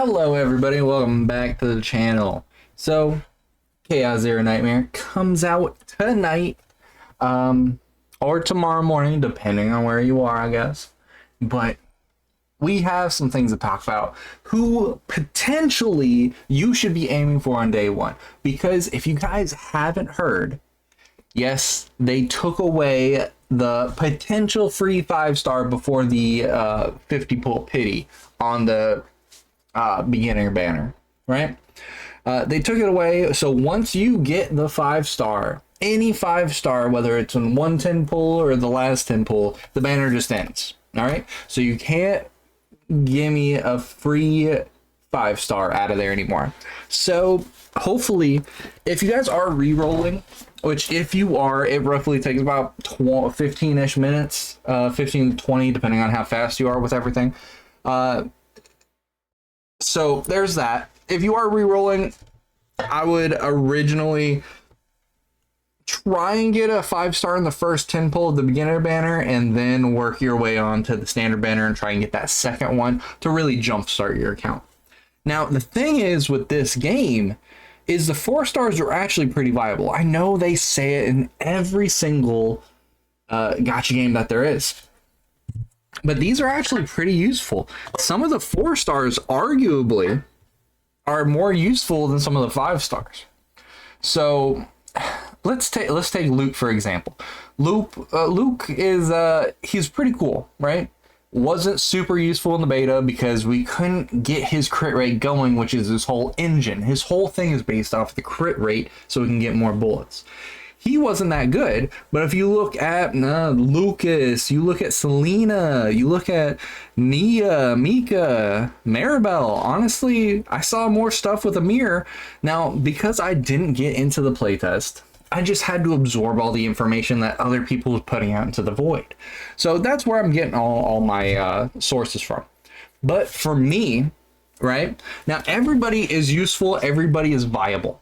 Hello everybody, welcome back to the channel. So, Chaos Zero Nightmare comes out tonight, or tomorrow morning, depending on where you are, I guess. But we have some things to talk about who potentially you should be aiming for on day one. Because if you guys haven't heard, yes, they took away the potential free 5-star before the 50 pull pity on the beginner banner, right? They took it away, so once you get the 5-star, any 5-star, whether it's in 110 pull or the last 10 pull, the banner just ends. All right, so you can't give me a free 5-star out of there anymore. So hopefully, if you guys are re-rolling, which if you are, it roughly takes about 15-ish minutes, 15 to 20, depending on how fast you are with everything. So there's that. If you are re-rolling, I would originally try and get a 5-star in the first 10 pull of the beginner banner and then work your way on to the standard banner and try and get that second one to really jumpstart your account. Now, the thing is with this game is the 4-stars are actually pretty viable. I know they say it in every single gacha game that there is, but these are actually pretty useful. Some of the 4-stars arguably are more useful than some of the 5-stars. So let's take Luke for example. Luke is he's pretty cool, right? Wasn't super useful in the beta because we couldn't get his crit rate going, which is his whole engine. His whole thing is based off the crit rate so we can get more bullets. He wasn't that good, but if you look at Lucas, you look at Selena, you look at Nia, Mika, Maribel, honestly, I saw more stuff with Amir. Now, because I didn't get into the playtest, I just had to absorb all the information that other people was putting out into the void. So that's where I'm getting all my sources from. But for me, right, now everybody is useful, everybody is viable.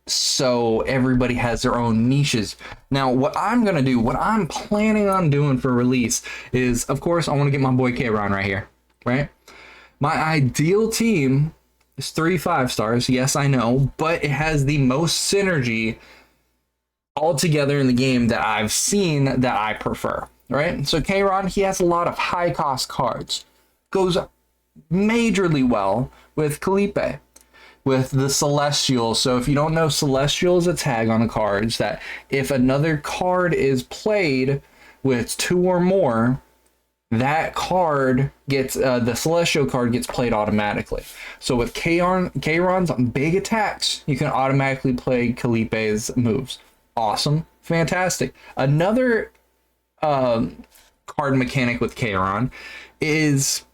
So everybody has their own niches. Now, what I'm going to do, what I'm planning on doing for release is, of course, I want to get my boy K-Ron right here, right? My ideal team is 3 5-stars. Yes, I know, but it has the most synergy altogether in the game that I've seen that I prefer, right? So K-Ron, he has a lot of high cost cards. Goes majorly well with Kalipe, with the Celestial. So if you don't know, Celestial is a tag on the cards that if another card is played with 2 or more, that card gets the Celestial card gets played automatically. So with K-Ron's big attacks, you can automatically play Kalipe's moves. Awesome, fantastic. Another card mechanic with K-Ron is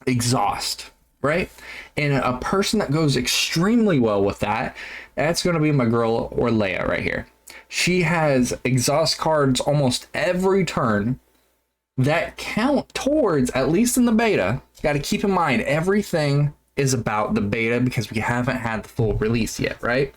exhaust, right? And a person that goes extremely well with that, that's going to be my girl Orlea right here. She has exhaust cards almost every turn that count towards, at least in the beta. Got to keep in mind, everything is about the beta because we haven't had the full release yet, right?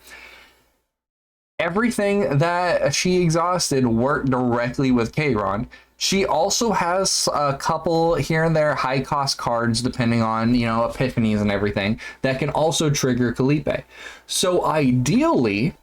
Everything that she exhausted worked directly with K-Ron. She also has a couple here and there high cost cards, depending on, you know, epiphanies and everything, that can also trigger Kalipe. So ideally,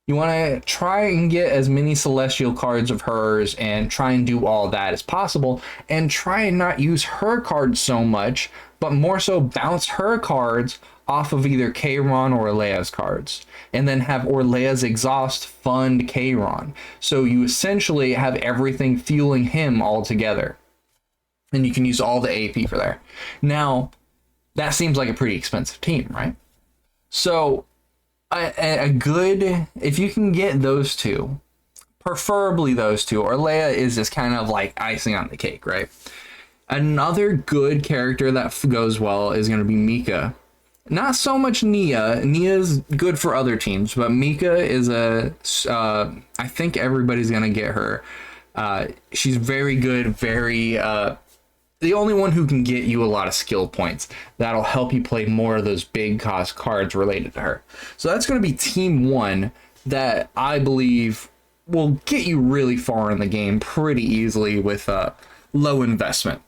you want to try and get as many Celestial cards of hers and try and do all that as possible, and try and not use her cards so much, but more so bounce her cards off of either K-Ron or Orlea's cards, and then have Orlea's exhaust fund K-Ron. So you essentially have everything fueling him all together, and you can use all the AP for there. Now, that seems like a pretty expensive team, right? So a good, if you can get those two, preferably those two, Orlea is just kind of like icing on the cake, right? Another good character that goes well is going to be Mika. Not so much Nia. Nia's good for other teams, but Mika is I think everybody's going to get her. She's very good, very, the only one who can get you a lot of skill points. That'll help you play more of those big cost cards related to her. So that's going to be team 1 that I believe will get you really far in the game pretty easily with low investment.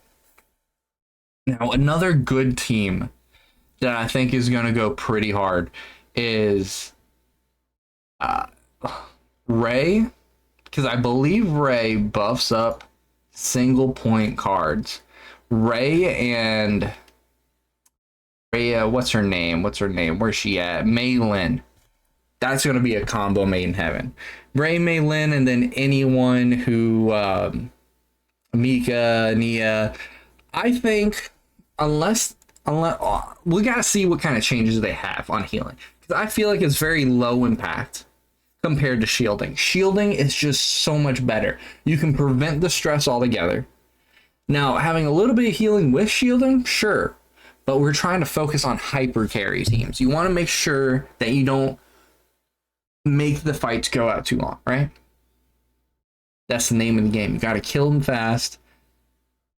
Now, another good team that I think is going to go pretty hard is uh, Ray, because I believe Ray buffs up single point cards. Ray and Ray, what's her name? Where's she at? Maylin. That's going to be a combo made in heaven. Ray, Maylin, and then anyone who, Mika, Nia. I think unless we gotta see what kind of changes they have on healing, because I feel like it's very low impact compared to shielding. Shielding is just so much better. You can prevent the stress altogether. Now, having a little bit of healing with shielding, sure, but we're trying to focus on hyper carry teams. You want to make sure that you don't make the fights go out too long, right? That's the name of the game. You got to kill them fast.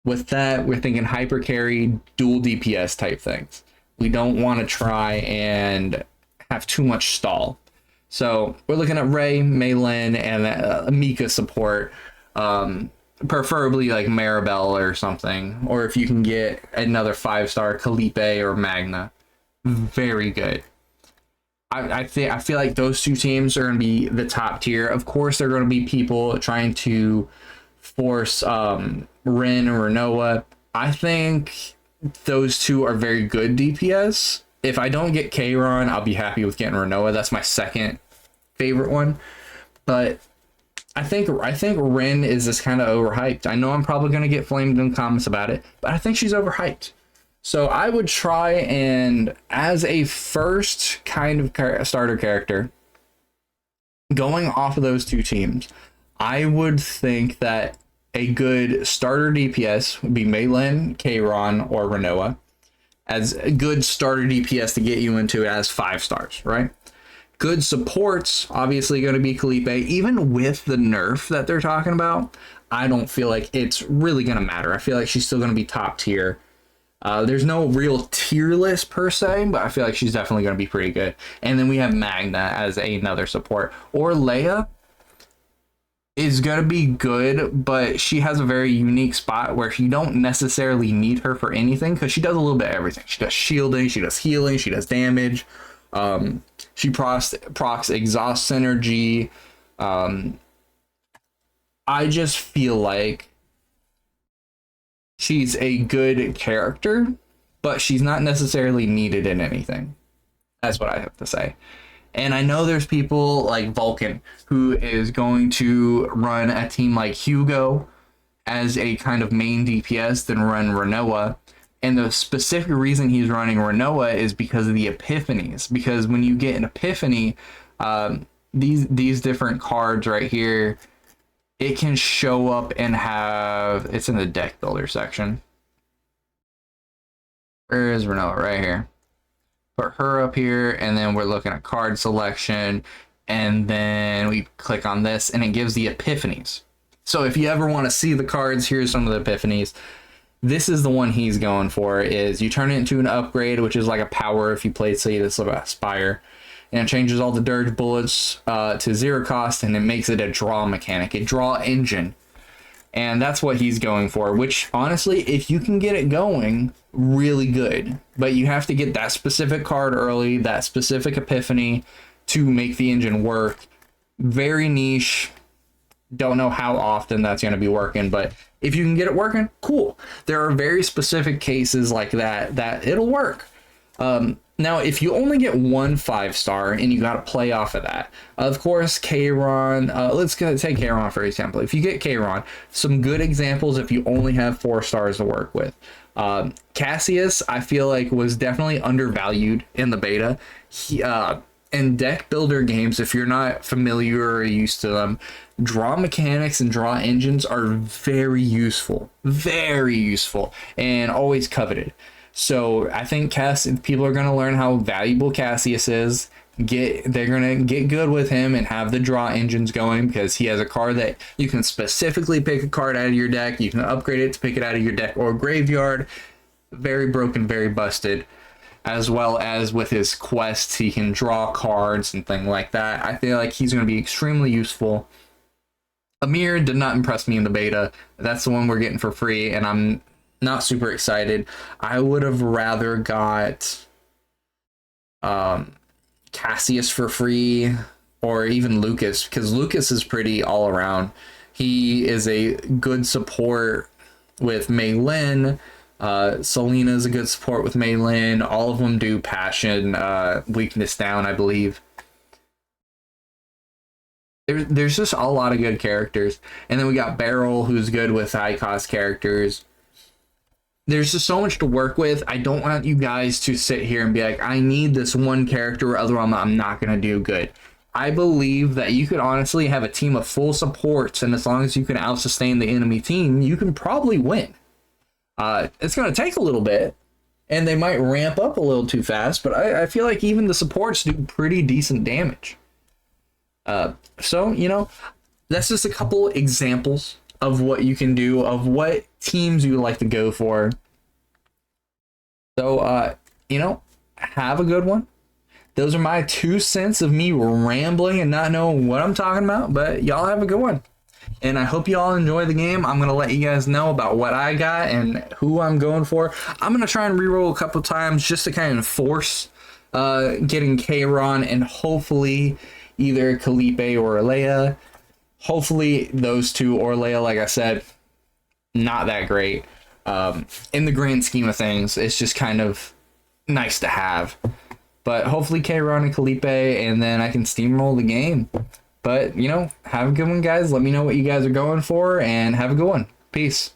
With that, we're thinking hyper carry, dual DPS type things. We don't want to try and have too much stall. So we're looking at Ray, Maylin, and Mika support. Preferably like Maribel or something. Or if you can get another 5-star Calipe or Magna. Very good. I feel like those two teams are going to be the top tier. Of course, there are going to be people trying to force Ren or Renoa. I think those two are very good DPS. If I don't get Kayron, I'll be happy with getting Renoa. That's my second favorite one. But I think Ren is just kind of overhyped. I know I'm probably going to get flamed in comments about it, but I think she's overhyped. So I would try and, as a first kind of starter character, going off of those two teams, I would think that a good starter DPS would be Maylin, Kayron, or Renoa, as a good starter DPS to get you into it as 5 stars, right? Good supports, obviously going to be Calipe. Even with the nerf that they're talking about, I don't feel like it's really going to matter. I feel like she's still going to be top tier. There's no real tier list per se, but I feel like she's definitely going to be pretty good. And then we have Magna as another support. Or Leia is going to be good, but she has a very unique spot where you don't necessarily need her for anything, because she does a little bit of everything. She does shielding, she does healing, she does damage. She procs exhaust synergy. I just feel like she's a good character, but she's not necessarily needed in anything. That's what I have to say. And I know there's people like Vulcan who is going to run a team like Hugo as a kind of main DPS, then run Renoa. And the specific reason he's running Renoa is because of the epiphanies. Because when you get an epiphany, these different cards right here, it can show up and have, it's in the deck builder section. Where is Renoa? Right here. Put her up here, and then we're looking at card selection, and then we click on this, and it gives the epiphanies. So if you ever want to see the cards, here's some of the epiphanies. This is the one he's going for, is you turn it into an upgrade, which is like a power if you play, say, this Aspire. And it changes all the dirge bullets to 0 cost, and it makes it a draw mechanic, a draw engine. And that's what he's going for, which, honestly, if you can get it going, really good. But you have to get that specific card early, that specific epiphany, to make the engine work. Very niche. Don't know how often that's going to be working, but if you can get it working, cool. There are very specific cases like that it'll work. Now, if you only get one 5-star and you got to play off of that, of course, Kayron, let's take Kayron for example. If you get Kayron, some good examples if you only have 4 stars to work with. Cassius, I feel like, was definitely undervalued in the beta. In deck builder games, if you're not familiar or used to them, draw mechanics and draw engines are very useful, and always coveted. So I think people are going to learn how valuable Cassius is. They're going to get good with him and have the draw engines going, because he has a card that you can specifically pick a card out of your deck. You can upgrade it to pick it out of your deck or graveyard. Very broken, very busted. As well as with his quests, he can draw cards and things like that. I feel like he's going to be extremely useful. Amir did not impress me in the beta. That's the one we're getting for free, and I'm Not super excited. I would have rather got Cassius for free, or even Lucas, because Lucas is pretty all around. He is a good support with Mei Lin. Selena is a good support with Mei Lin. All of them do passion, weakness down, I believe. There's just a lot of good characters. And then we got Beryl, who's good with high cost characters. There's just so much to work with. I don't want you guys to sit here and be like, I need this one character or other I'm not going to do good. I believe that you could honestly have a team of full supports, and as long as you can out-sustain the enemy team, you can probably win. It's going to take a little bit, and they might ramp up a little too fast, but I feel like even the supports do pretty decent damage. So, you know, that's just a couple examples of what you can do, of what teams you would like to go for. So, you know, have a good one. Those are my 2 cents of me rambling and not knowing what I'm talking about, but y'all have a good one. And I hope y'all enjoy the game. I'm going to let you guys know about what I got and who I'm going for. I'm going to try and reroll a couple times just to kind of force getting K-Ron and hopefully either Kalipe or Alea. Hopefully those two, or Leia, like I said, not that great. In the grand scheme of things, it's just kind of nice to have. But hopefully K-Ron and Kalipe, and then I can steamroll the game. But, you know, have a good one, guys. Let me know what you guys are going for, and have a good one. Peace.